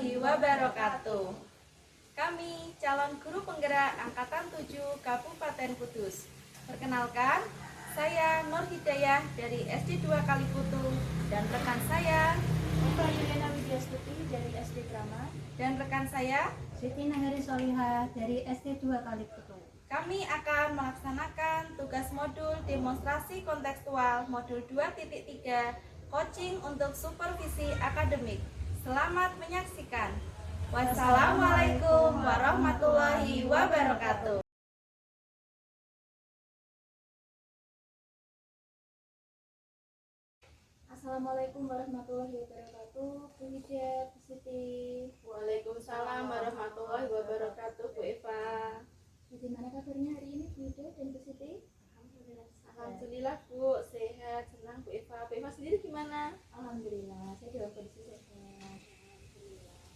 warahmatullahi wabarakatuh. Kami calon guru penggerak Angkatan 7 Kabupaten Kudus. Perkenalkan, saya Nur Hidayah dari SD 2 Kaliputu dan rekan saya Eva Yuliana Widyastuti dari SD Krama dan rekan saya Siti Nahari Solihah dari SD 2 Kaliputu. Kami akan melaksanakan tugas modul demonstrasi kontekstual modul 2.3 coaching untuk supervisi akademik. Selamat menyaksikan. Wassalamualaikum warahmatullahi wabarakatuh. Assalamualaikum warahmatullahi wabarakatuh. Bu Hijab, Bu Siti. Waalaikumsalam warahmatullahi wabarakatuh, Bu Eva. Bagaimana kabarnya hari ini Bu Hijab dan Bu Siti? Alhamdulillah Bu, sehat, senang Bu Eva. Bu Eva sendiri gimana? Alhamdulillah, saya dalam kondisi sehat.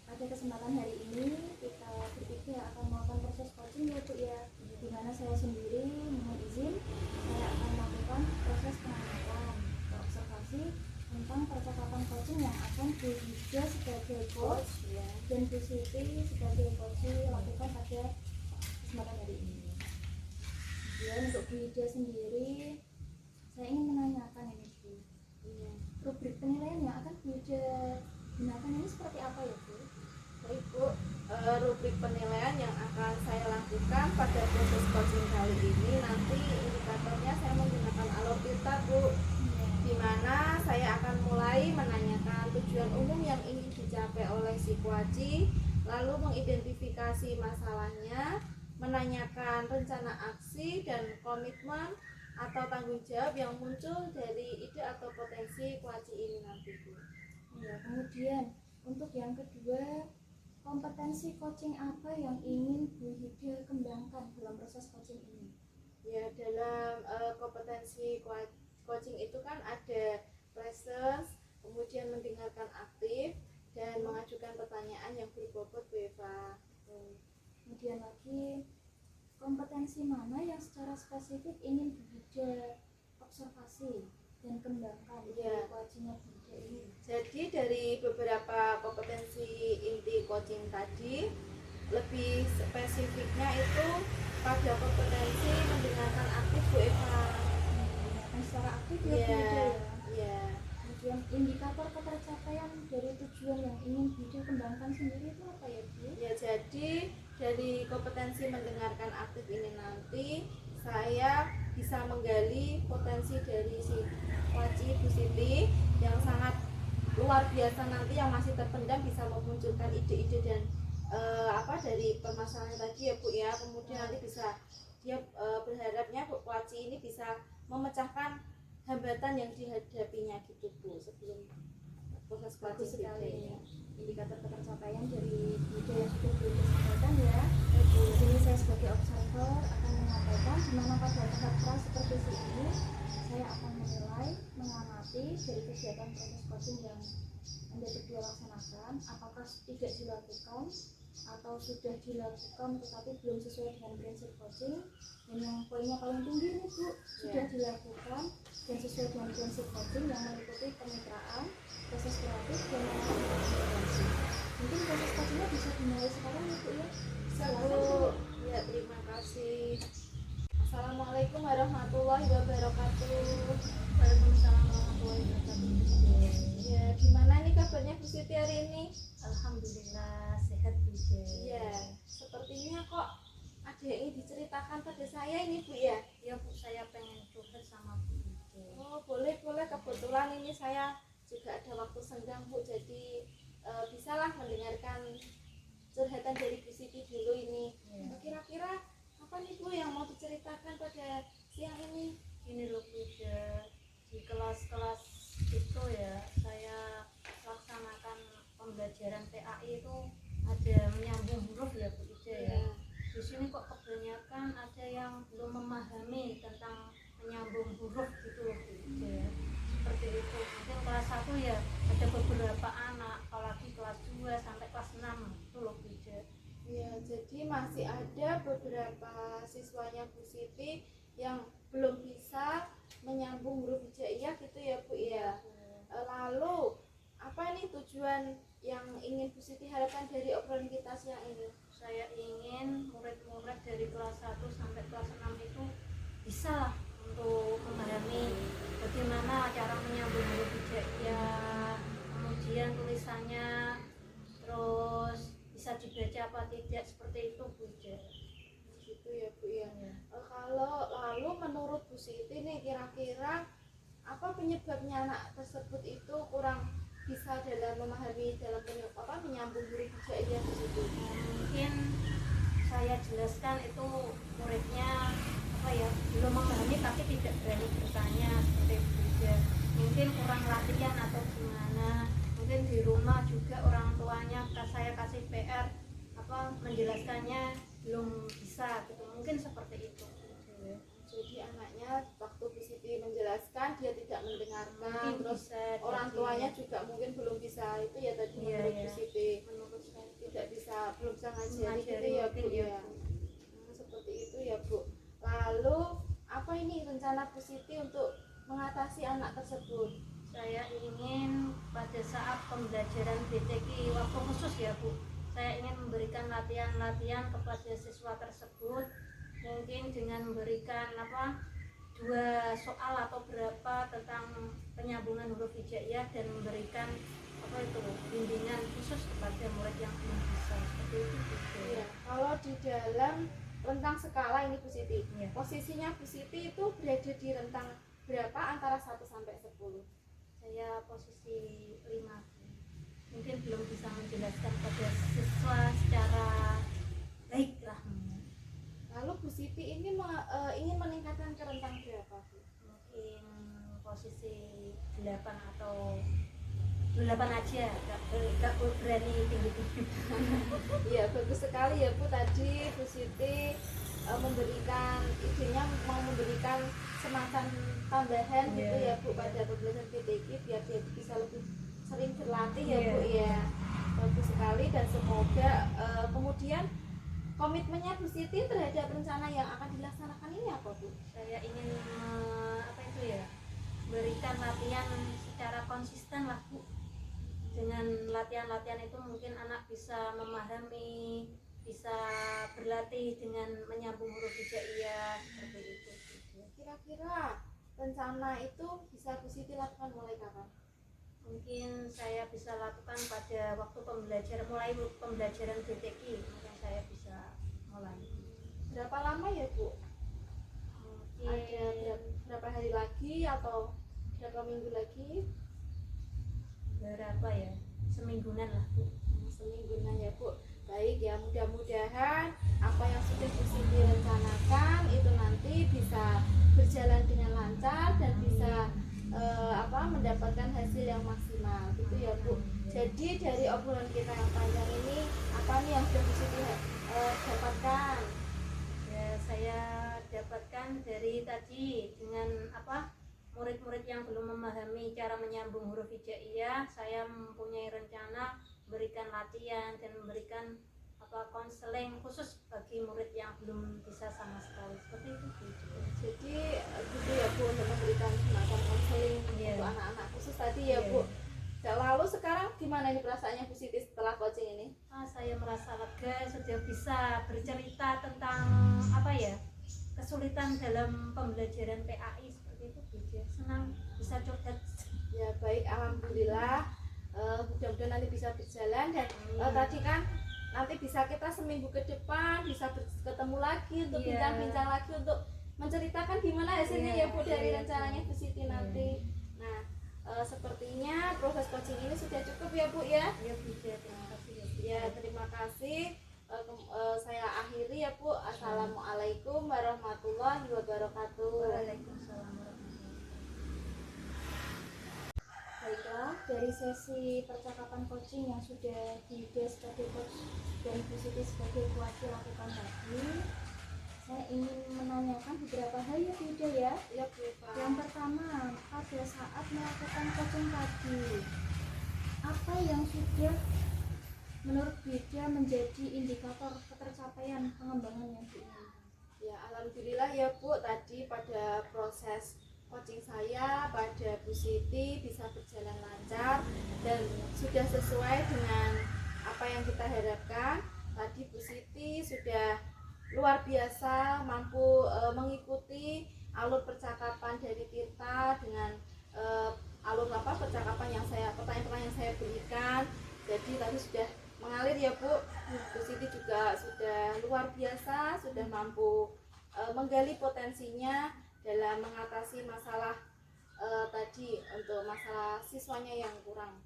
Pada kesempatan hari ini kita bertiga akan melakukan proses coaching ya Bu ya, di mana saya sendiri mohon izin saya akan melakukan proses pengamatan observasi tentang percakapan coaching yang akan Bu Hijab sebagai coach dan Bu Siti sebagai coach lakukan pada kesempatan hari ini. Kemudian untuk Bu Hijab sendiri, saya ingin menanyakan ini Bu, rubrik penilaian yang akan Bu Hijab gunakan ini seperti apa ya Bu? Baik Bu, rubrik penilaian yang akan saya lakukan pada proses coaching kali ini nanti indikatornya saya menggunakan alur pita Bu, di mana saya akan mulai menanyakan tujuan umum yang ingin dicapai oleh si kuaci, lalu mengidentifikasi masalahnya, menanyakan rencana aksi dan komitmen atau tanggung jawab yang muncul dari ide atau potensi kuaci ini nanti Bu. Ya, kemudian untuk yang kedua, kompetensi coaching apa yang ingin Bu Hida kembangkan dalam proses coaching ini? Ya, dalam kompetensi coaching itu kan ada presence, kemudian mendengarkan aktif, dan mengajukan pertanyaan yang berbobot Bu Eva. Kemudian lagi, kompetensi mana yang secara spesifik ingin Bu Hida observasi dan kembangkan dari coachingnya Bu Hida ini? Jadi dari beberapa kompetensi inti coaching tadi, lebih spesifiknya itu pada kompetensi mendengarkan aktif Bu Eva. Mendengarkan secara aktif ya Bu Hida ya. Iya. Kemudian indikator ketercapaian dari tujuan yang ingin Bu Hida kembangkan sendiri itu apa ya Bu? Ya, jadi dari kompetensi mendengarkan aktif ini nanti saya bisa menggali potensi dari si Waci Bu Siti yang sangat luar biasa nanti, yang masih terpendam, bisa memunculkan ide-ide dan dari permasalahan tadi ya Bu ya. Kemudian nanti bisa dia berharapnya Bu Waci ini bisa memecahkan hambatan yang dihadapinya gitu Bu sebelum proses Bagus coaching sekali ini. indikator ketercapaian dari ide yang sudah Bu sampaikan ya. Di sini saya sebagai observer akan menyampaikan di mana pada tahap pra-supervisi ini saya akan menilai, mengamati dari kegiatan proses coaching yang Anda berdua laksanakan, apakah tidak dilakukan atau sudah dilakukan tetapi belum sesuai dengan prinsip coaching, dan yang poinnya paling tinggi ini Bu, sudah dilakukan dan sesuai dengan prinsip coaching yang meliputi kemitraan, proses kreatif, dan intervensi. Mungkin proses coachingnya bisa dimulai sekarang ya Bu ya? Bisa Bu. Ya, terima kasih. Assalamualaikum warahmatullahi wabarakatuh. Waalaikumsalam warahmatullahi wabarakatuh. Ya, gimana nih kabarnya Bu Siti hari ini? Alhamdulillah sehat Bu. Ya, sepertinya kok ada yang ingin diceritakan pada saya ini Bu ya? Ya Bu, saya pengen curhat sama Bu. Oh, boleh. Kebetulan ini saya juga ada waktu senggang Bu, jadi bisalah mendengarkan curhatan dari Bu Siti dulu ini. Kira-kira apa nih Bu yang mau diceritakan pada siang ini? Ini loh Bu, di kelas-kelas itu ya saya laksanakan pembelajaran PAI itu ada menyambung huruf ya Bu ya. Di sini kok kebanyakan ada yang belum memahami tentang menyambung huruf gitu loh Bu ya. Seperti itu. Mungkin kelas 1 ya ada beberapa anak, apalagi kelas 2 sampai kelas 6 itu loh Bu ya. Ya, jadi masih ada beberapa siswanya Bu Siti yang belum bisa menyambung huruf hijaiyah gitu ya Bu ya. Lalu apa nih tujuan yang ingin Bu Siti harapkan dari obrolan kita siang ini? Saya ingin murid-murid dari kelas 1 sampai kelas 6 itu bisa lah untuk memahami bagaimana cara menyambung huruf hijaiyah, kemudian tulisannya, terus bisa dibaca apa tidak, seperti itu Bu Ija. Gitu ya Bu ya. Kalau lalu menurut Bu Siti nih, kira-kira apa penyebabnya anak tersebut itu kurang bisa dalam memahami dalam menyambung huruf hijaiyah Bu Siti? Mungkin saya jelaskan itu muridnya apa ya, belum memahami tapi tidak berani bertanya, seperti itu aja. Mungkin kurang latihan atau gimana, mungkin di rumah juga orang tuanya saya kasih PR apa menjelaskannya belum bisa gitu, mungkin seperti itu. Jadi anaknya waktu Bu Siti menjelaskan dia tidak mendengarkan, Mungkin terus bisa orang jadi. tuanya juga mungkin belum bisa, itu ya tadi Iya, menurut iya. Bu Siti Menurut saya tidak bisa, belum bisa ngajari gitu Mengajari ya Bu mungkin ya, ya. Bu. Seperti itu ya Bu. Lalu apa ini rencana Bu Siti untuk mengatasi anak tersebut? Saya ingin pada saat pembelajaran BTK waktu khusus ya Bu, saya ingin memberikan latihan-latihan kepada siswa tersebut, mungkin dengan memberikan apa 2 soal atau berapa tentang penyambungan huruf hijaiyah dan memberikan apa itu bimbingan khusus kepada murid yang belum bisa, seperti itu Bu. Iya. Kalau di dalam rentang skala ini Bu Siti, Iya. posisinya Bu Siti itu berada di rentang berapa antara 1 sampai 10? Saya posisi 5, mungkin belum bisa menjelaskan pada siswa secara baik lah. Lalu Bu Siti ini ingin meningkatkan ke rentang berapa Bu? Mungkin posisi 8 atau 8 aja, gak berani tinggi-tinggi. Iya, bagus sekali ya Bu, tadi Bu Siti memberikan idenya, mau memberikan semacam tambahan gitu ya Bu pada pembelajaran PTQ biar dia bisa lebih sering berlatih ya Bu ya. Bagus sekali dan semoga kemudian komitmennya Bu Siti terhadap rencana yang akan dilaksanakan ini apa Bu? Saya ingin apa itu ya, berikan latihan secara konsisten lah Bu. Dengan latihan-latihan itu mungkin anak bisa memahami, bisa berlatih dengan menyambung huruf hijaiyah, seperti itu. Kira-kira rencana itu bisa Bu Siti lakukan mulai kapan? Mungkin saya bisa lakukan pada waktu mulai pembelajaran BTK, mungkin saya bisa mulai. Berapa lama ya Bu? Ada Mungkin berapa hari lagi atau berapa minggu lagi? berapa ya, semingguan lah Bu. Semingguan ya Bu. Baik ya, mudah-mudahan apa yang sudah Bu Siti rencanakan itu nanti bisa berjalan dengan lancar dan bisa mendapatkan hasil yang maksimal gitu ya Bu. Jadi dari obrolan kita yang panjang ini, apa nih yang sudah Bu Siti dapatkan? Ya, saya dapatkan dari tadi dengan apa murid-murid yang belum memahami cara menyambung huruf hijaiyah, saya mempunyai rencana memberikan latihan dan memberikan apa konseling khusus bagi murid yang belum bisa sama sekali, seperti itu Bu. Jadi gitu ya Bu, untuk memberikan semacam konseling Iya. untuk anak-anak khusus tadi ya Iya. Bu. Lalu sekarang gimana nih perasaannya Bu Siti setelah coaching ini? Saya merasa lega sudah bisa bercerita tentang apa ya, kesulitan dalam pembelajaran PAI, seperti itu Bu. Senang bisa curhat. Ya baik, alhamdulillah. Mudah-mudahan nanti bisa berjalan dan tadi kan nanti bisa kita seminggu ke depan bisa ketemu lagi untuk Iya. bincang-bincang lagi untuk menceritakan gimana hasilnya Iya, ya Bu dari iya, rencananya Bu Siti iya. nanti. Nah, sepertinya proses coaching ini sudah cukup ya Bu ya. Ya Bu, terima kasih ya Bu. Ya, terima kasih. Saya akhiri ya Bu. Assalamualaikum warahmatullahi wabarakatuh. Waalaikumsalam warahmatullahi Baiklah, dari sesi percakapan coaching yang sudah Yuda sebagai coach dan Bu Siti sebagai wakil lakukan tadi, saya ingin menanyakan beberapa hal ya Yuda ya. Ya Bu. Yang pertama, pada saat melakukan coaching tadi, apa yang sudah menurut Yuda menjadi indikator ketercapaian pengembangan yang diinginkan? Ya, alhamdulillah ya Bu, tadi pada proses coaching saya pada Bu Siti bisa berjalan lancar dan sudah sesuai dengan apa yang kita harapkan. Tadi Bu Siti sudah luar biasa mampu mengikuti alur percakapan dari kita dengan alur percakapan yang pertanyaan-pertanyaan yang saya berikan. Jadi tadi sudah mengalir ya Bu. Bu Siti juga sudah luar biasa, sudah mampu menggali potensinya dalam mengatasi masalah tadi untuk masalah siswanya yang kurang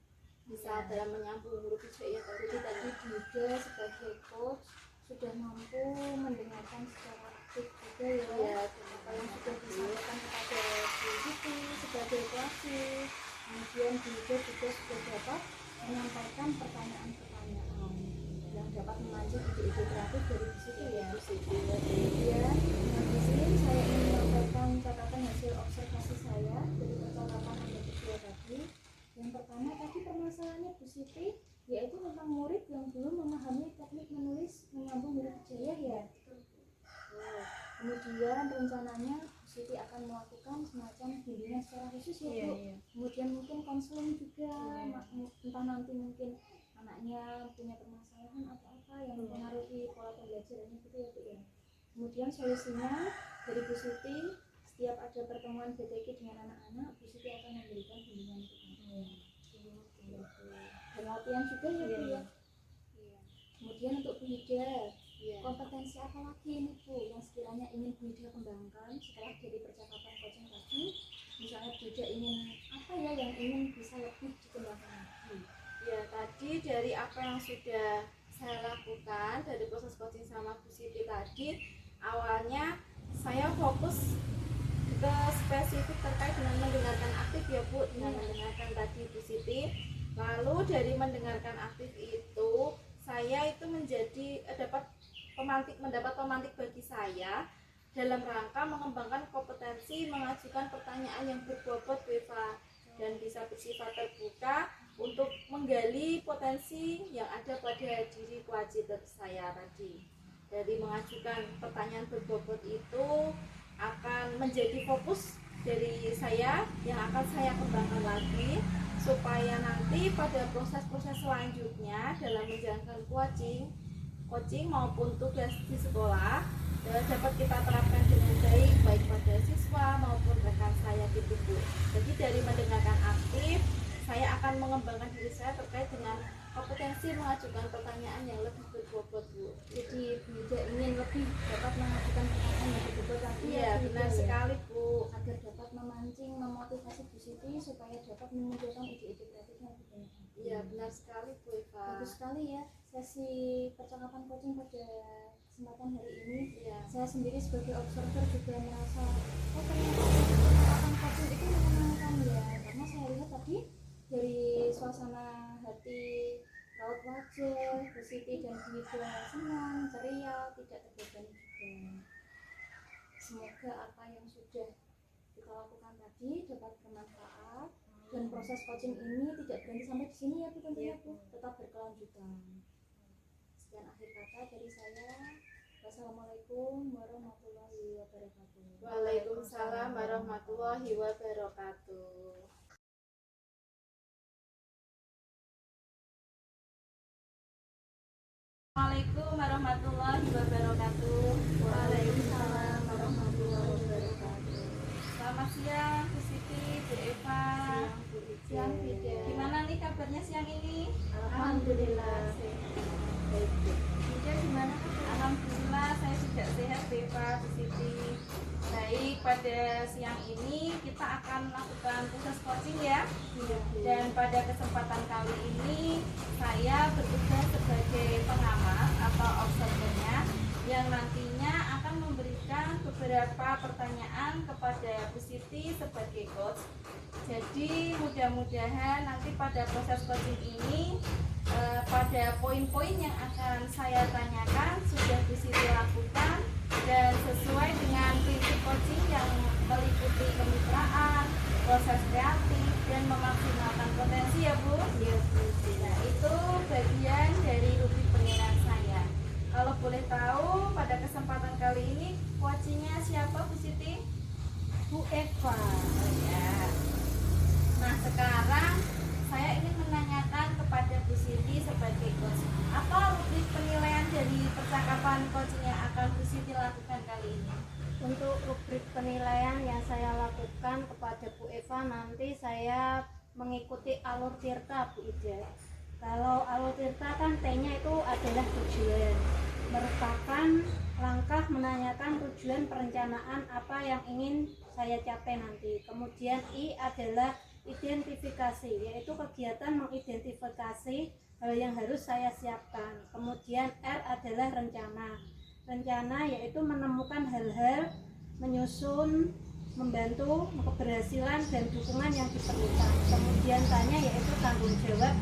bisa dalam menyambung huruf hijau ya tadi. Jadi tadi juga sebagai coach sudah mampu mendengarkan secara aktif juga ya, apa yang sudah disampaikan kepada Bu Siti sebagai pelatih. Kemudian juga sudah dapat menyampaikan pertanyaan-pertanyaan yang dapat memancing ide-ide kreatif dari Bu Siti ya. Kemudian dengan di sini saya ingin menyampaikan catatan hasil observasi saya dari percakapan Anda berdua tadi. Yang pertama tadi permasalahannya Bu Siti yaitu tentang murid yang belum memahami teknik menulis menyambung huruf hijaiyah ya. Kemudian rencananya Bu Siti akan melakukan semacam bimbingan secara khusus ya Bu. Kemudian mungkin konseling juga, entah nanti mungkin anaknya punya permasalahan atau apa yang mempengaruhi pola pembelajarannya gitu ya Bu ya. Kemudian solusinya dari Bu Siti, setiap ada pertemuan BTK dengan anak-anak, Bu Siti akan memberikan bimbingan itu. Dan latihan juga ya Bu ya. Kemudian untuk Bu Hida, kompetensi apa lagi ini Bu yang sekiranya ingin Bu Hida kembangkan setelah dari percakapan coaching tadi? Misalnya Bu Hida ingin apa ya yang ingin bisa lebih dikembangkan lagi? Ya tadi dari apa yang sudah saya lakukan dari proses coaching sama Bu Siti tadi, awalnya saya fokus ke spesifik terkait dengan mendengarkan aktif ya Bu, dengan mendengarkan tadi Bu Siti. Lalu dari mendengarkan aktif itu saya itu mendapat pemantik bagi saya dalam rangka mengembangkan kompetensi mengajukan pertanyaan yang berbobot Eva dan bisa bersifat terbuka untuk menggali potensi yang ada pada diri kewajiban saya tadi. Dari mengajukan pertanyaan berbobot itu akan menjadi fokus dari saya yang akan saya kembangkan lagi supaya nanti pada proses-proses selanjutnya dalam menjalankan coaching maupun tugas di sekolah dapat kita terapkan dengan baik pada siswa maupun rekan saya gitu Bu. Jadi dari mendengarkan aktif saya akan mengembangkan diri saya terkait dengan kompetensi mengajukan pertanyaan yang lebih berbobot Bu. Jadi Bu Hida ingin lebih dapat mengajukan pertanyaan yang berbobot lagi. Iya benar sekali Bu, agar dapat memancing, memotivasi Bu Siti supaya dapat memunculkan ide-ide kreatifnya lebih banyak. Iya benar sekali Bu Eva. Bagus sekali ya sesi percakapan coaching pada kesempatan hari ini. Saya sendiri sebagai observer juga merasa ternyata percakapan coaching itu menyenangkan ya, karena saya lihat tadi dari suasana hati, raut wajah Bu Siti dan Bu Hida senang, ceria, tidak terbebani juga. Semoga apa yang sudah kita lakukan tadi dapat bermanfaat dan proses coaching ini tidak berhenti sampai di sini ya Bu, tentunya Bu, tetap berkelanjutan. Sekian akhir kata dari saya. Wassalamualaikum warahmatullahi wabarakatuh. Waalaikumsalam warahmatullahi wabarakatuh. Assalamualaikum warahmatullahi wabarakatuh. Waalaikumsalam warahmatullahi wabarakatuh. Selamat siang Bu Siti, Bu Eva. Siang Hida. Gimana nih kabarnya siang ini? Alhamdulillah. Baik Bu. Hida gimana? Alhamdulillah saya juga sehat Bu Eva, Bu Siti. Baik, pada siang ini kita akan melakukan proses coaching ya. Dan pada kesempatan kali ini saya bertugas sebagai pengamat atau observernya yang nantinya akan memberikan beberapa pertanyaan kepada Bu Siti sebagai coach. Jadi mudah-mudahan nanti pada proses coaching ini pada poin-poin yang akan saya tanyakan sudah Bu Siti lakukan dan sesuai dengan prinsip coaching yang meliputi kemitraan, proses kreatif, dan memaksimalkan potensi ya Bu. Iya Bu. Nah itu bagian dari rubrik penilaian saya. Kalau boleh tahu pada kesempatan kali ini coachingnya siapa Bu Siti? Bu Eva. Ya. Nah sekarang saya ingin menanyakan kepada Bu Siti sebagai coach, apa rubrik penilaian dari percakapan coaching yang akan Bu Siti lakukan kali ini? Untuk rubrik penilaian yang saya lakukan kepada Bu Eva, nanti saya mengikuti alur tirta Bu Ida. Kalau alur tirta kan T-nya itu adalah tujuan, merupakan langkah menanyakan tujuan perencanaan apa yang ingin saya capai nanti. Kemudian I adalah identifikasi, yaitu kegiatan mengidentifikasi hal yang harus saya siapkan. Kemudian R adalah rencana yaitu menemukan hal-hal, menyusun, membantu keberhasilan dan dukungan yang diperlukan. Kemudian tanya yaitu tanggung jawab,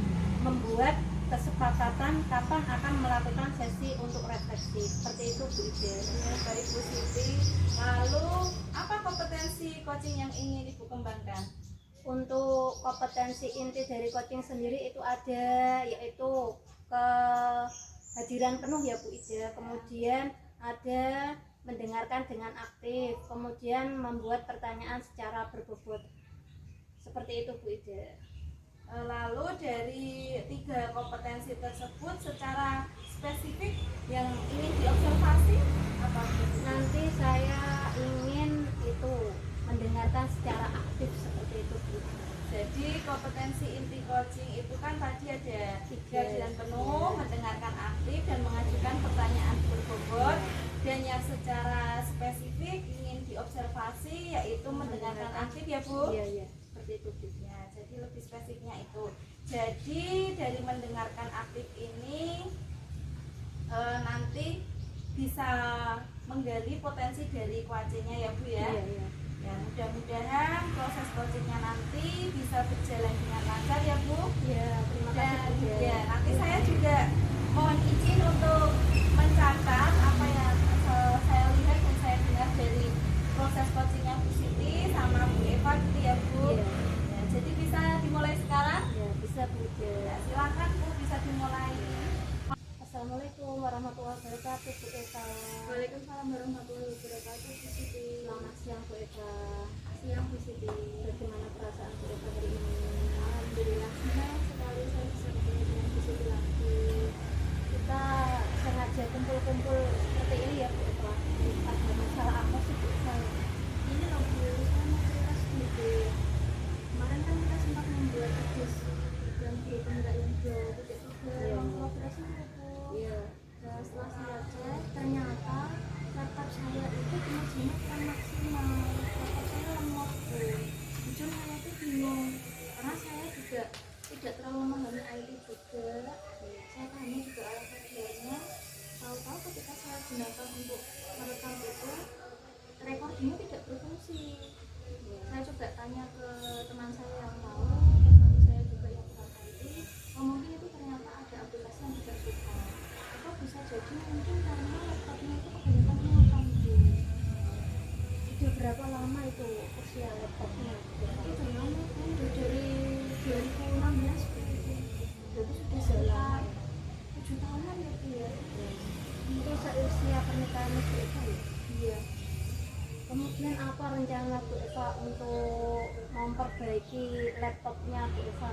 membuat kesepakatan kapan akan melakukan sesi untuk refleksi. Seperti itu Bu Ida. Baik Bu Siti, lalu apa kompetensi coaching yang ingin Ibu kembangkan? Untuk kompetensi inti dari coaching sendiri itu ada, yaitu kehadiran penuh ya Bu Ida. Kemudian ada mendengarkan dengan aktif, kemudian membuat pertanyaan secara berbobot. Seperti itu Bu Ida. Lalu dari 3 kompetensi tersebut secara spesifik yang ingin diobservasi apa? Nanti saya ingin itu mendengarkan secara aktif, seperti itu Bu. Jadi kompetensi inti coaching itu kan tadi ada 3 kehadiran penuh, mendengarkan aktif dan mengajukan pertanyaan berbobot, dan yang secara spesifik ingin diobservasi yaitu mendengarkan aktif ya Bu. Iya, seperti itu Bu. Ya, jadi lebih spesifiknya itu. Jadi dari mendengarkan aktif ini nanti bisa menggali potensi dari coachingnya ya Bu ya. Iya. Ya, mudah-mudahan proses coachingnya nanti bisa berjalan dengan lancar ya Bu. Ya, terima Dan kasih Bu. ya, nanti saya juga mohon izin untuk mencatat apa yang saya lihat dan saya dengar dari proses coachingnya Bu Siti sama Bu Eva gitu ya Bu. Iya. Ya, jadi bisa dimulai sekarang? Ya, bisa Bu. Ya, silakan Bu, bisa dimulai. Assalamualaikum warahmatullahi wabarakatuh Bu Eva. Waalaikumsalam warahmatullahi wabarakatuh Bu Siti. Selamat siang Bu Eva. Siang Bu Siti. Bagaimana perasaan Bu Eva hari ini? Alhamdulillah senang sekali saya bisa bertemu dengan Bu Siti lagi. Kita sengaja kumpul-kumpul seperti ini ya Bu Eva. Ada masalah apa sih Bu Eva? Ini loh Bu, saya mau cerita sedikit. Kemarin kan kita sempat membuat tugas dan guru penilaian 2.3 Iya. ruang kolaborasi Bu. Iya. Nah, setelah saya cek, ternyata laptop saya itu kinerjanya kurang maksimal. Laptop saya lemot Bu. Jujur saya itu bingung, karena saya juga tidak terlalu memahami IT juga. Saya tanya juga alat hardware-nya. Tahu-tahu ketika saya gunakan untuk merekam itu, recordingnya tidak berfungsi. Saya coba tanya ke teman saya yang tahu, ke suami saya juga yang paham IT. Mungkin itu ternyata ada aplikasi yang tidak suka. Atau bisa jadi mungkin karena laptopnya itu kebanyakan makan Bu. Sudah berapa lama itu usia laptopnya? Itu lama kan udah dari 2016 Bu. Jadi sudah sekitar 7 tahunan ya Bu ya. Itu seusia pernikahan Bu Eva ya? Iya. Kemudian apa rencana Bu Eva untuk memperbaiki laptopnya Bu Eva?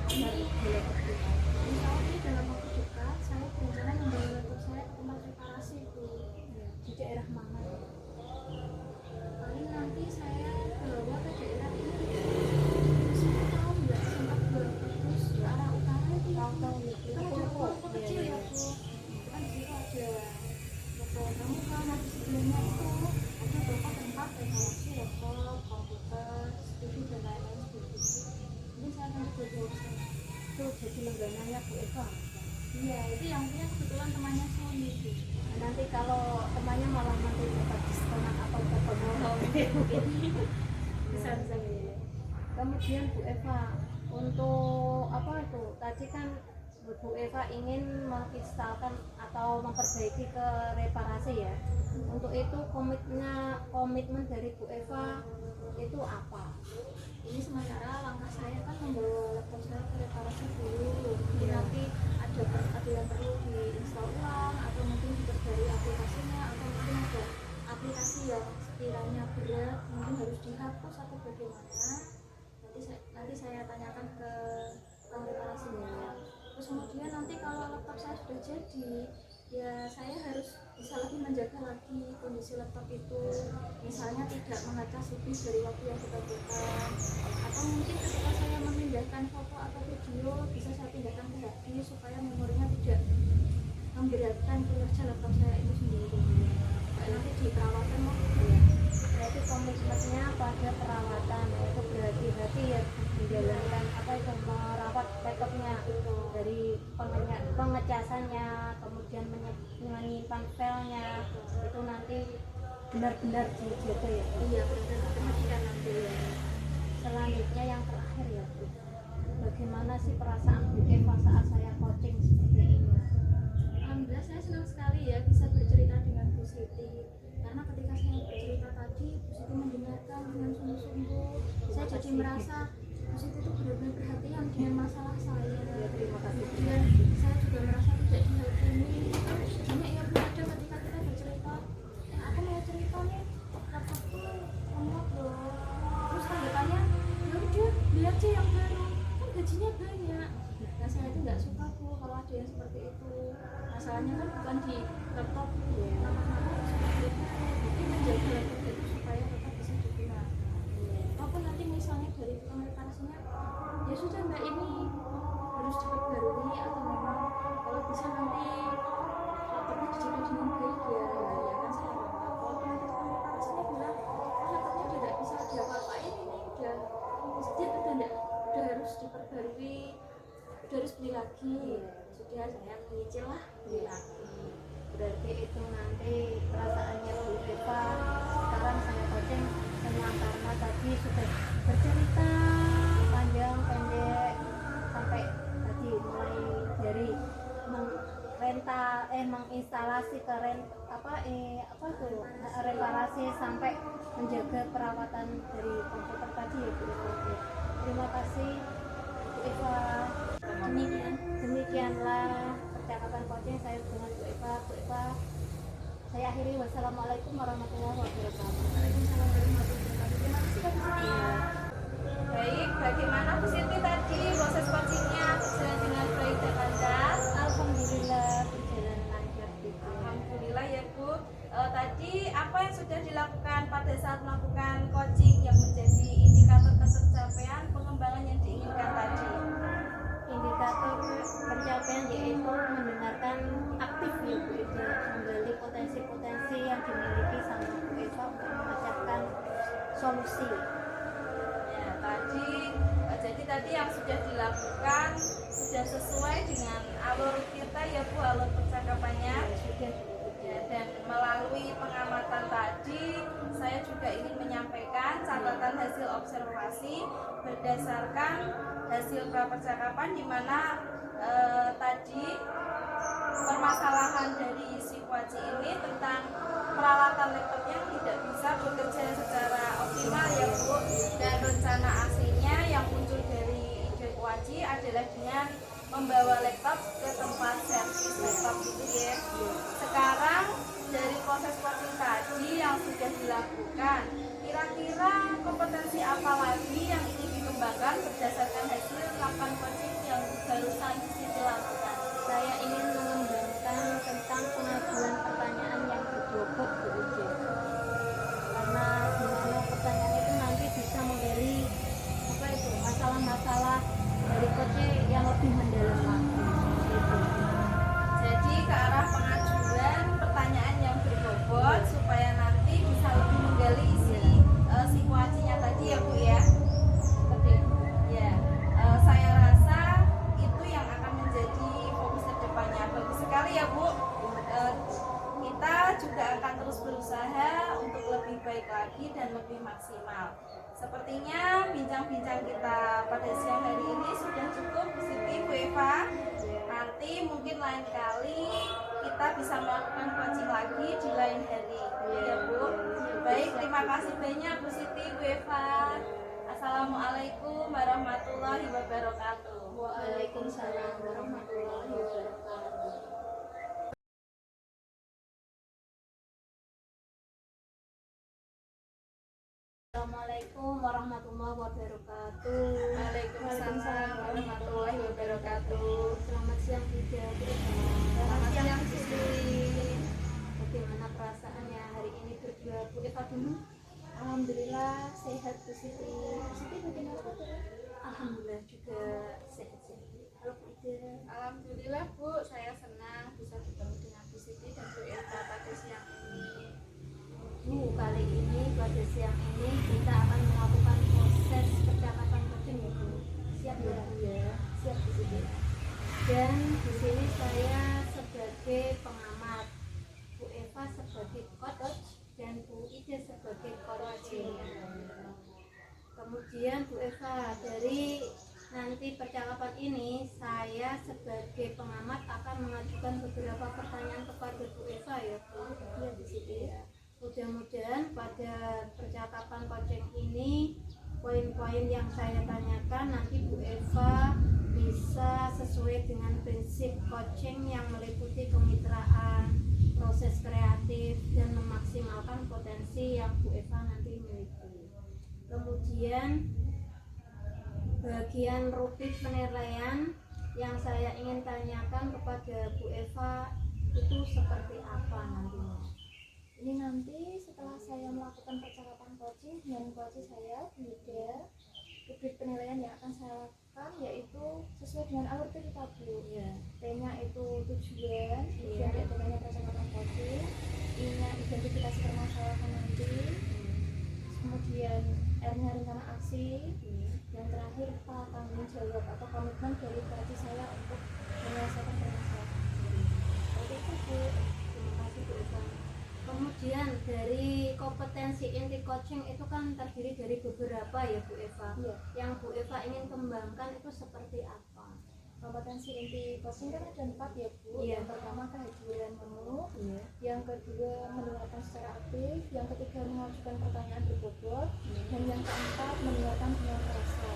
Insya Allah ini dalam waktu dekat saya berencana membawa laptop saya ke tempat reparasi Bu. Di daerah mana? Paling nanti saya bawa ke daerah ini 10 tahun nggak sempat terus ke arah utara itu ya Bu. Tahu-tahu ya, Kan ada toko kecil ya Bu. Kan di situ ada toko pramuka. Nah di sebelumnya itu ada beberapa tempat reparasi laptop, komputer, TV dan lain-lain seperti itu. Mungkin saya akan coba bawa ke sana. Itu jadi langganannya Bu Eva. Iya, itu yang punya kebetulan temannya suami Bu. Nanti kalau temannya malah nanti dapat diskonan atau dapat bonus Bisa ya. Kemudian Bu Eva, untuk apa itu? Tadi kan Bu Eva ingin menginstalkan atau memperbaiki ke reparasi ya. Untuk itu komitmen dari Bu Eva itu apa? Ini sementara langkah saya kan membawa laptop saya ke reparasi dulu. Mungkin nanti ada yang perlu diinstal ulang atau mungkin diperbarui aplikasinya atau mungkin ada aplikasi yang sekiranya berat mungkin harus laptop saya sudah jadi, ya saya harus bisa lebih menjaga lagi kondisi laptop itu, misalnya tidak mengecas lebih dari waktu yang ditentukan, atau mungkin ketika saya memindahkan foto atau video bisa saya pindahkan ke hard disk supaya memorinya tidak memberatkan kinerja laptop saya itu sendiri. Nanti di perawatan mau ya. Berarti komitmennya pada perawatan, itu berhati-hati ya menjalankan apa itu merawat laptopnya dari pengecasannya, kemudian menyimpan filenya itu nanti benar-benar dijaga ya. Iya, benar-benar perhatikan nanti ya. Selanjutnya yang terakhir ya Bu, bagaimana sih perasaan Bu Eva saat saya coaching seperti ini? Alhamdulillah saya senang sekali ya bisa bercerita dengan Bu Siti, karena ketika saya bercerita tadi Bu Siti mendengarkan dengan sungguh-sungguh. Saya jadi merasa Bu Siti itu benar-benar perhatian dengan masalah saya. Ya, terima kasih. Dan saya juga merasa tidak dihakimi. Banyak ya Bu, ada ketika kita bercerita, aku mau cerita nih, laptopku lemot loh. Terus tanggapannya, ya udah beli aja yang baru, kan gajinya banyak. Nah saya itu nggak suka Bu kalau ada yang seperti itu. Masalahnya kan bukan di laptop, nama-nama seperti itu. Jadi menjaga laptop itu supaya tetap bisa digunakan. Walaupun nanti misalnya dari tukang reparasinya, ya sudah mbak ini harus diperbarui, atau memang kalau bisa nanti laptopnya dijaga dengan baik ya, ya kan saya nggak tahu. Kalau nanti tukang reparasinya bilang laptopnya udah nggak bisa diapa-apain, ini udah sedikit udah harus diperbarui, udah harus beli lagi, sudah saya menyicil lah beli lagi. Berarti itu nanti perasaannya Bu Eva sekarang saya coaching senang karena tadi sudah bercerita panjang pendek sampai tadi mulai dari menginstalasi ke apa tuh reparasi sampai menjaga perawatan dari komputer tadi ya Bu Eva. Terima kasih Bu Eva. Demikianlah percakapan coaching saya dengan Bu Eva. Bu Eva, saya akhiri. Wassalamualaikum warahmatullahi wabarakatuh. Waalaikumsalam warahmatullahi wabarakatuh. Terima kasih Kak Siti. Baik, bagaimana Bu Siti tadi proses coachingnya berjalan dengan baik dan lancar? Alhamdulillah berjalan lancar Bu. Alhamdulillah ya Bu. Tadi apa yang sudah dilakukan pada saat melakukan coaching yang menjadi indikator pencapaian pengembangan yang diinginkan tadi? Indikator pencapaian yaitu mendengarkan aktif ya Bu Eva, menggali potensi-potensi yang dimiliki sama Bu Eva untuk memecahkan solusi. Ya, jadi tadi yang sudah dilakukan sudah sesuai dengan alur kita ya Bu, alur percakapannya. Sudah. Ya, dan melalui pengamatan tadi saya juga ingin menyampaikan catatan hasil observasi berdasarkan hasil prapercakapan di mana tadi permasalahan dari si Kuaci ini tentang peralatan laptopnya yang tidak bisa bekerja secara optimal ya Bu, dan rencana aslinya yang muncul dari ide Kuaci adalah dengan membawa laptop ke tempat servis laptop gitu ya. Sekarang dari proses coaching tadi yang sudah dilakukan, kira-kira kompetensi apa lagi yang ingin dikembangkan berdasarkan hasil 8 coaching yang barusan dilakukan? Saya ingin mengembangkan tentang pengajuan pertanyaan yang berbobot Bu Uje. Karena dimana pertanyaan itu nanti bisa menggali apa itu masalah-masalah dari coaching yang lebih mendalam lagi. Gitu. Jadi ke arah pengajuan pertanyaan yang berbobot supaya nanti bisa lebih menggali isi situasinya tadi ya Bu ya. Seperti itu. Ya, saya rasa itu yang akan menjadi fokus kedepannya. Bagus sekali ya Bu. Kita juga akan terus berusaha untuk lebih baik lagi dan lebih maksimal. Sepertinya bincang-bincang kita pada siang hari ini sudah cukup Bu Siti, Bu Eva. Nanti mungkin lain kali kita bisa melakukan coaching lagi di lain hari ya Bu. Baik, terima kasih banyak Bu Siti, Bu Eva. Assalamualaikum warahmatullahi wabarakatuh. Waalaikumsalam warahmatullahi wabarakatuh. Assalamualaikum warahmatullahi wabarakatuh. Waalaikumsalam warahmatullahi wabarakatuh. Selamat siang juga. Alhamdulillah sehat Bu Siti. Bu Siti bagaimana Bu? Alhamdulillah juga sehat-sehat. Kalau Bu Ida, Alhamdulillah Bu, saya senang bisa bertemu dengan Bu Siti dan Bu Eva pada siang ini. Bu, kali ini pada siang ini kita akan melakukan proses percakapan coaching ya Bu. Siap ya Bu ya? Siap Bu Siti. Dan di sini saya sebagai pengamat, Bu Eva sebagai coach dan Bu Ida sebagai coaching. Kemudian Bu Eva, dari nanti percakapan ini saya sebagai pengamat akan mengajukan beberapa pertanyaan kepada Bu Eva ya Bu. Iya Bu Siti. Mudah-mudahan pada percakapan coaching ini poin-poin yang saya tanyakan nanti Bu Eva bisa sesuai dengan prinsip coaching yang meliputi kemitraan, proses kreatif, dan memaksimalkan potensi yang Bu Eva nanti miliki. Kemudian bagian rubrik penilaian yang saya ingin tanyakan kepada Bu Eva itu seperti apa nantinya? Ini nanti setelah saya melakukan percakapan coaching dengan coach saya, Bu Ida, rubrik penilaian yang akan saya lakukan yaitu sesuai dengan alur kita Bu. Ya. T-nya itu tujuan, Iya. tujuan diaturnya percakapan coaching, I-nya identifikasi permasalahan nanti, kemudian R-nya rencana aksi, yang terakhir P tanggung jawab atau komitmen dari coach saya untuk menyelesaikan permasalahan. Seperti itu Bu. Terima kasih Bu Eva. Kemudian dari kompetensi inti coaching itu kan terdiri dari beberapa ya Bu Eva. Iya. Yang Bu Eva ingin kembangkan itu seperti apa? Kompetensi inti coaching kan ada 4 ya Bu. Iya. Yang pertama kehadiran penuh, Iya. yang kedua mendengarkan secara aktif, yang ketiga mengajukan pertanyaan berbobot, dan yang keempat mendengarkan dengan rasa.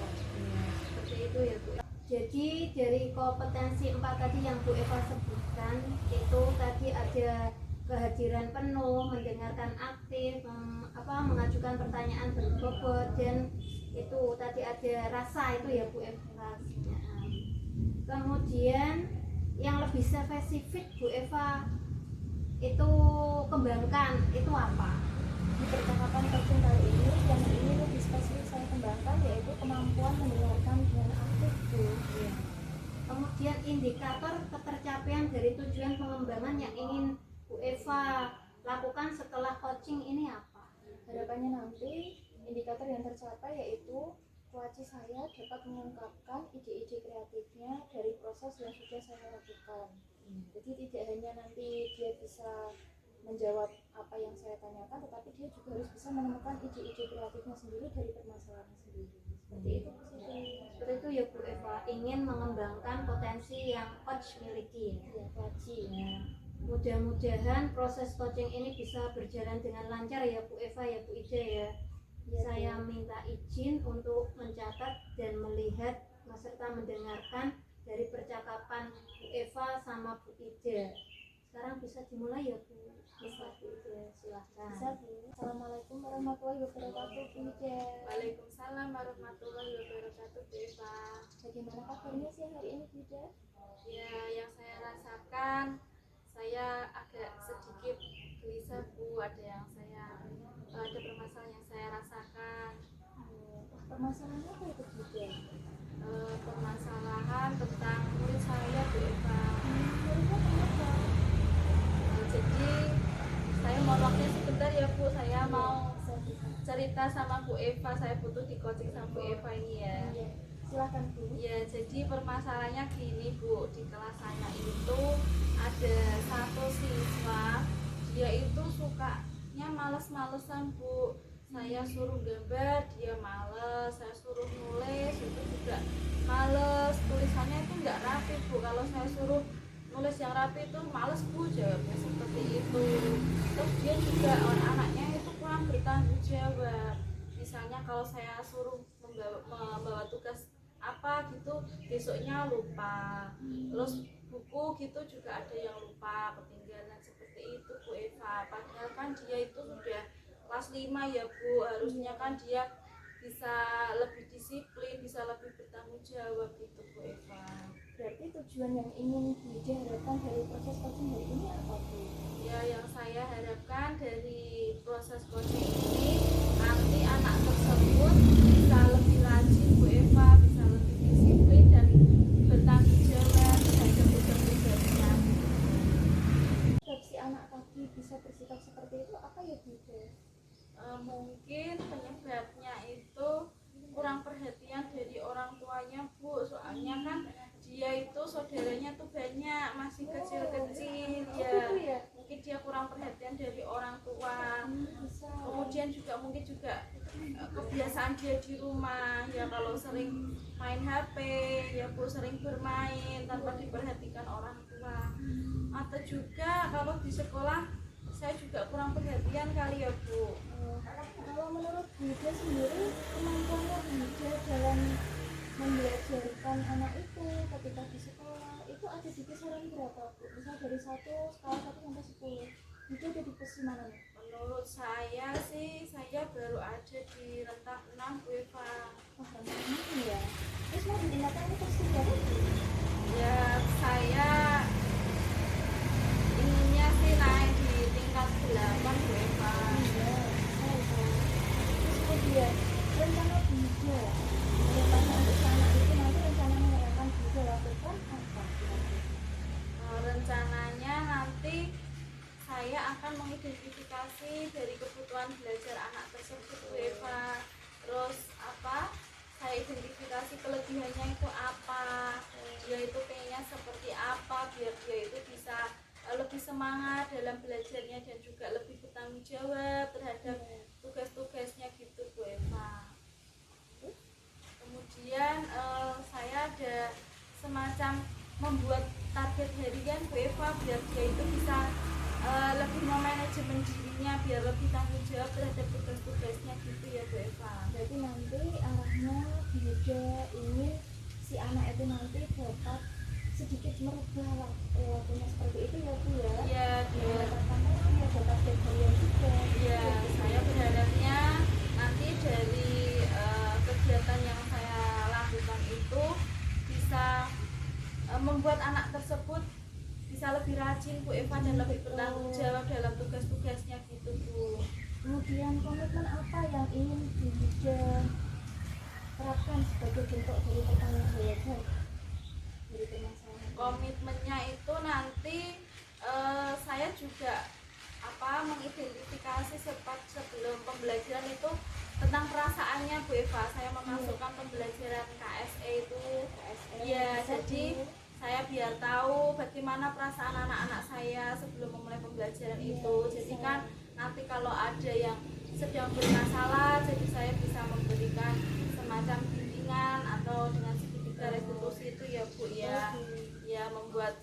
Seperti itu ya Bu. Jadi dari kompetensi 4 tadi yang Bu Eva sebutkan itu tadi ada kehadiran penuh, mendengarkan aktif, mengajukan pertanyaan berbobot, dan itu tadi ada rasa itu ya Bu Eva. Kemudian yang lebih spesifik Bu Eva itu kembangkan itu apa? Di percakapan coaching kali ini lebih spesifik saya kembangkan yaitu kemampuan mendengarkan dengan aktif Bu. Kemudian indikator ketercapaian dari tujuan pengembangan yang ingin Bu Eva lakukan setelah coaching ini apa? Harapannya nanti indikator yang tercapai yaitu coach saya dapat mengungkapkan ide-ide kreatifnya dari proses yang sudah saya lakukan. Jadi tidak hanya nanti dia bisa menjawab apa yang saya tanyakan, tetapi dia juga harus bisa menemukan ide-ide kreatifnya sendiri dari permasalahan sendiri. Seperti itu Bu Siti. Seperti itu ya Bu Eva, ingin mengembangkan potensi yang coach miliki. Ya, coach. Ya. Mudah-mudahan proses coaching ini bisa berjalan dengan lancar ya Bu Eva ya Bu Ida ya. Ya, Saya minta izin untuk mencatat dan melihat serta mendengarkan dari percakapan Bu Eva sama Bu Ida. Sekarang bisa dimulai ya Bu Eva, Bu Ida, silahkan. Bisa Bu. Assalamualaikum warahmatullahi wabarakatuh Bu Ida. Waalaikumsalam warahmatullahi wabarakatuh Bu Eva. Bagaimana kabarnya sih hari ini Bu Ida? Ya, yang saya rasakan saya agak sedikit gelisah Bu, ada permasalahan yang saya rasakan. Permasalahannya apa itu Bu Ida? Permasalahan tentang murid saya Bu Eva. Muridnya kenapa? Jadi saya mau waktunya sebentar ya Bu, saya mau Bisa, bisa. cerita sama Bu Eva, saya butuh di coaching sama Bu Eva ini ya. Iya. Silakan Bu. Ya, jadi permasalahannya gini Bu, di kelas saya itu ada satu siswa, dia itu sukanya males-malesan Bu. Saya suruh gambar, dia males, saya suruh nulis, itu juga males, tulisannya itu nggak rapi Bu. Kalau saya suruh nulis yang rapi itu males Bu, jawabnya seperti itu. Terus dia juga anaknya itu kurang bertanggung jawab. Misalnya kalau saya suruh membawa tugas apa gitu, besoknya lupa. Terus buku gitu juga ada yang lupa, ketinggalan seperti itu Bu Eva. Padahal kan dia itu sudah kelas 5 ya Bu, harusnya kan dia bisa lebih disiplin, bisa lebih bertanggung jawab gitu Bu Eva. berarti tujuan yang ingin Bu Ida harapkan dari proses coaching hari ini apa Bu? Ya, yang saya harapkan dari proses coaching ini nanti anak tersebut bisa lebih rajin Bu Eva, bisa lebih disiplin dan bertanggung jawab terhadap tugas-tugasnya. Sebab si anak tadi bisa bersikap seperti itu apa ya Bu Ida? Mungkin penyebabnya itu kurang perhatian dari orang tuanya Bu, soalnya kan dia itu saudaranya tuh banyak, masih kecil-kecil ya. Gitu ya? Mungkin dia kurang perhatian dari orang tua. Bisa. Kemudian juga mungkin juga kebiasaan dia di rumah ya, kalau sering main HP ya Bu, sering bermain tanpa diperhatikan orang tua. Atau juga kalau di sekolah saya juga kurang perhatian kali ya Bu. Kalau menurut Bu Ida sendiri kemampuannya Bu Ida dalam membelajarkan anak itu ketika di sekolah itu ada di kisaran berapa Bu? Misal dari 1 skala 1 sampai 10 Bu Ida ada di posisi mana nih? Menurut saya sih, saya baru ada di rentang 6 Bu Eva. Wah, rendah ya. Terus mau ditingkatkan ini posisi berapa Bu? Ya, saya inginnya sih naik di tingkat 8 Bu Eva. Iya, saya tahu. Terus kemudian rencana Bu Ida kedepannya untuk si anak itu nanti rencananya yang akan Bu Ida lakukan apa kira-kira? Rencananya nanti saya akan mengidentifikasi dari kebutuhan belajar anak tersebut Bu Eva. Terus apa? Saya identifikasi kelebihannya itu apa, dia itu pengennya seperti apa, biar dia itu bisa lebih semangat dalam belajarnya dan juga lebih bertanggung jawab terhadap tugas-tugasnya gitu Bu Eva. Kemudian saya ada semacam membuat target harian Bu Eva, biar dia itu bisa lebih memanajemen dirinya, biar lebih tanggung jawab terhadap tugas-tugasnya gitu ya Bu Eva. Berarti nanti arahnya Bu Ida ingin si anak itu nanti dapat sedikit merubah perilakunya seperti itu ya Bu ya? Iya, dia. Karena dia ada target harian juga. Iya, saya berharapnya nanti dari kegiatan yang saya lakukan itu bisa membuat anak tersebut bisa lebih rajin Bu Eva dan lebih bertanggung jawab dalam tugas-tugasnya gitu Bu. Kemudian komitmen apa yang ingin Bu Ida terapkan sebagai bentuk dari pertanggungjawaban dari permasalahan? Komitmennya itu nanti saya juga mengidentifikasi sebelum pembelajaran itu tentang perasaannya Bu Eva. Saya memasukkan pembelajaran KSE itu. Ya, jadi saya biar tahu bagaimana perasaan anak-anak saya sebelum memulai pembelajaran itu. Jadi kan nanti kalau ada yang sedang bermasalah, jadi saya bisa memberikan semacam bimbingan atau dengan segitiga restitusi itu ya Bu ya. Ya, membuat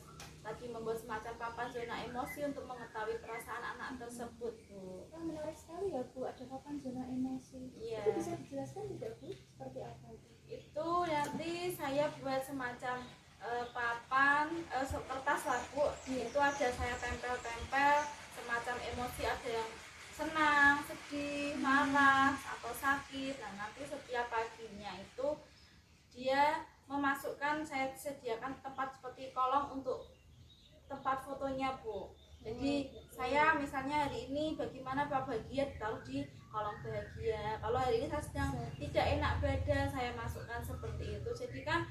semacam papan zona emosi untuk mengetahui perasaan anak tersebut Bu. Wah, menarik sekali ya Bu, ada papan zona emosi. Iya. Itu bisa dijelaskan tidak Bu? Seperti apa itu? Itu nanti saya buat semacam papan kertas lah Bu. Itu ada saya tempel-tempel semacam emosi, ada yang senang, sedih, marah atau sakit. Nah, nanti setiap paginya itu dia memasukkan, saya sediakan tempat seperti kolong untuk tempat fotonya Bu. Jadi saya misalnya hari ini bagaimana Pak bahagia, ditaruh di kolom bahagia. Kalau hari ini saya sedang tidak enak badan, saya masukkan seperti itu. Jadi kan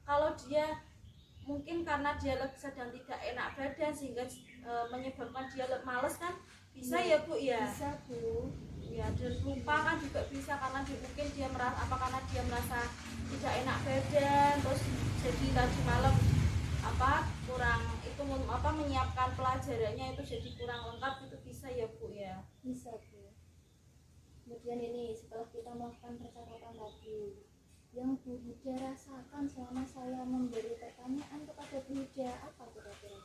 kalau dia mungkin karena dia sedang tidak enak badan sehingga menyebabkan dia males kan bisa ya Bu ya. Bisa Bu. Ya, dan lupa kan juga bisa karena mungkin dia merasa karena dia merasa tidak enak badan, terus jadi tadi malam kurang itu menyiapkan pelajarannya itu jadi kurang lengkap, itu bisa ya Bu ya. Bisa Bu. Kemudian ini setelah kita melakukan percakapan tadi, yang Bu Ida rasakan selama saya memberi pertanyaan kepada Bu Ida apa kira-kira?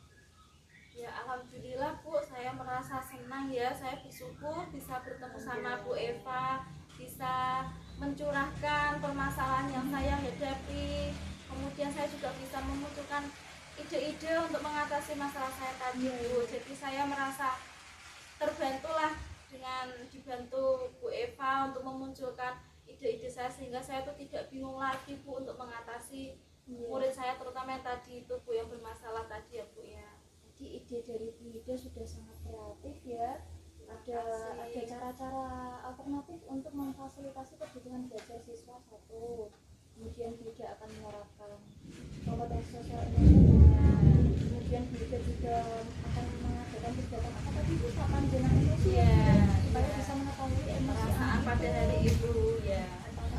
Ya, alhamdulillah Bu, saya merasa senang ya, saya bersyukur bisa bertemu sama Bu Eva, bisa mencurahkan permasalahan yang saya hadapi. Kemudian saya juga bisa memunculkan ide-ide untuk mengatasi masalah saya tadi Bu. Jadi saya merasa terbantulah dengan dibantu Bu Eva untuk memunculkan ide-ide saya, sehingga saya tuh tidak bingung lagi Bu untuk mengatasi murid saya terutama yang tadi itu Bu yang bermasalah tadi ya Bu ya. Jadi ide dari Bu Ida sudah sangat kreatif ya. Ada cara-cara alternatif untuk memfasilitasi kebutuhan belajar siswa satu. Kemudian Bu Ida akan menerapkan kompetensi sosial emosional. Kemudian Bu Ida juga akan mengadakan kegiatan apa tadi Bu, panjenengan emosi supaya bisa mengetahui emosi Perasaan anak pada itu. hari itu ya. Entah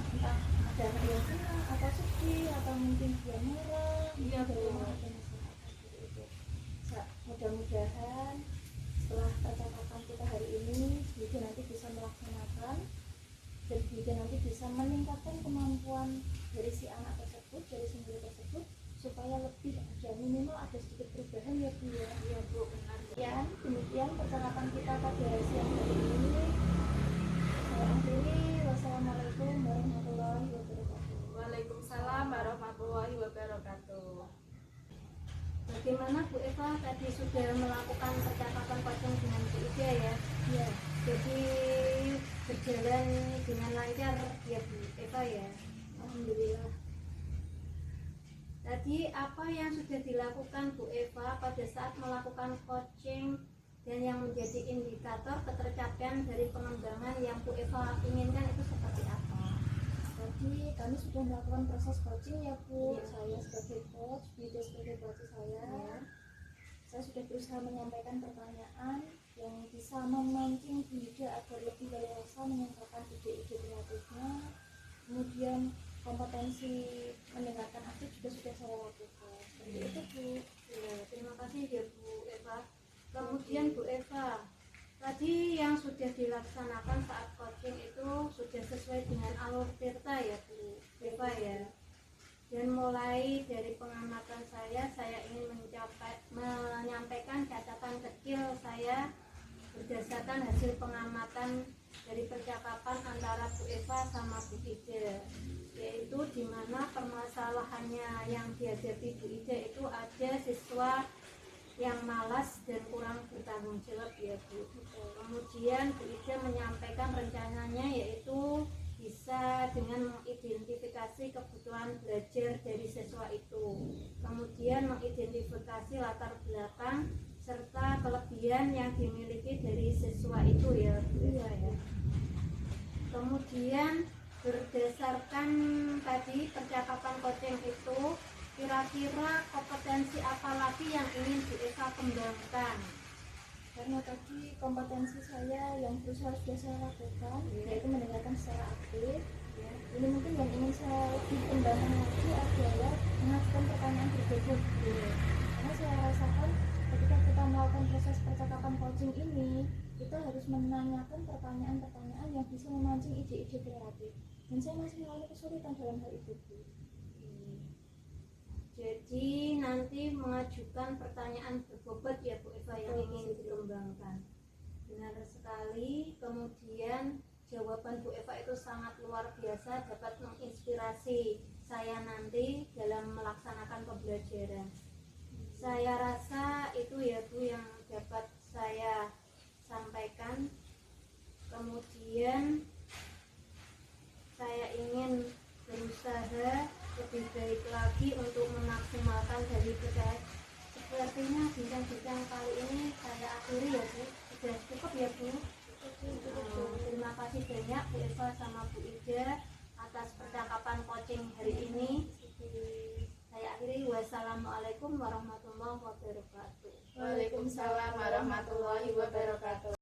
ada anak yang senang atau sedih atau mungkin dia marah, Iya, Bu. ada masalah seperti itu. Mudah-mudahan setelah percakapan kita hari ini Bida nanti bisa melaksanakan dan Bida nanti bisa meningkatkan kemampuan dari si anak tersebut, dari sendiri tersebut, supaya lebih ada minimal ada sedikit perubahan ya Bu ya. Iya Bu, benar. Demikian percakapan kita pada siang hari ini. Saya akhiri. Wassalamualaikum warahmatullahi wabarakatuh. Waalaikumsalam warahmatullahi wabarakatuh. Bagaimana Bu Eva tadi sudah melakukan percakapan coaching dengan Bu Ida ya? Ya, Jadi berjalan dengan lancar ya Bu Eva ya. alhamdulillah. Tadi apa yang sudah dilakukan Bu Eva pada saat melakukan coaching dan yang menjadi indikator ketercapaian dari pengembangan yang Bu Eva inginkan itu seperti apa? Tadi kami sudah melakukan proses coaching ya Bu. Iya. Saya sebagai coach, Bida sebagai pelatih saya. Ya. Saya sudah berusaha menyampaikan pertanyaan yang bisa memancing Bida agar lebih leluasa menyampaikan ide-ide kreatifnya. Kemudian kompetensi mendengarkan aktif juga sudah saya lakukan. Seperti itu Bu. Ya, terima kasih ya Bu Eva. Kemudian Bu Eva, tadi yang sudah dilaksanakan saat coaching itu sudah sesuai dengan alur tirta ya Bu Eva ya. Dan mulai dari pengamatan saya ingin menyampaikan catatan kecil saya berdasarkan hasil pengamatan dari percakapan antara Bu Eva sama Bu Ida, yaitu di mana permasalahannya yang dihadapi Bu Ida itu ada siswa yang malas dan kurang bertanggung jawab ya Bu. Kemudian Bu Ida menyampaikan rencananya yaitu bisa dengan mengidentifikasi kebutuhan belajar dari siswa itu, kemudian mengidentifikasi latar belakang serta kelebihan yang dimiliki dari siswa itu ya Bu Eva ya. Kemudian berdasarkan tadi percakapan coaching itu, kira-kira kompetensi apa lagi yang ingin Bu Eva kembangkan? Karena tadi kompetensi saya yang berusaha sudah saya lakukan, yaitu mendengarkan secara aktif. Ini mungkin yang ingin saya lebih kembangkan lagi adalah mengajukan pertanyaan berbobot. Karena saya rasakan ketika kita melakukan proses percakapan coaching ini, kita harus menanyakan pertanyaan-pertanyaan yang bisa memancing ide-ide kreatif. Dan saya masih mengalami kesulitan dalam hal itu Bu. Jadi nanti mengajukan pertanyaan berbobot ya Bu Eva yang ingin dikembangkan. Benar sekali. Kemudian jawaban Bu Eva itu sangat luar biasa, dapat menginspirasi saya nanti dalam melaksanakan pembelajaran. Saya rasa itu ya Bu yang dapat saya sampaikan. Kemudian saya ingin berusaha lebih baik lagi untuk memaksimalkan dari PKS. Sepertinya bincang-bincang kali ini saya akhiri ya Bu. Sudah cukup ya Bu. Terima kasih banyak Bu Eva sama Bu Ida atas percakapan coaching hari ini. Saya akhiri. Wassalamualaikum warahmatullahi wabarakatuh. Waalaikumsalam warahmatullahi wabarakatuh.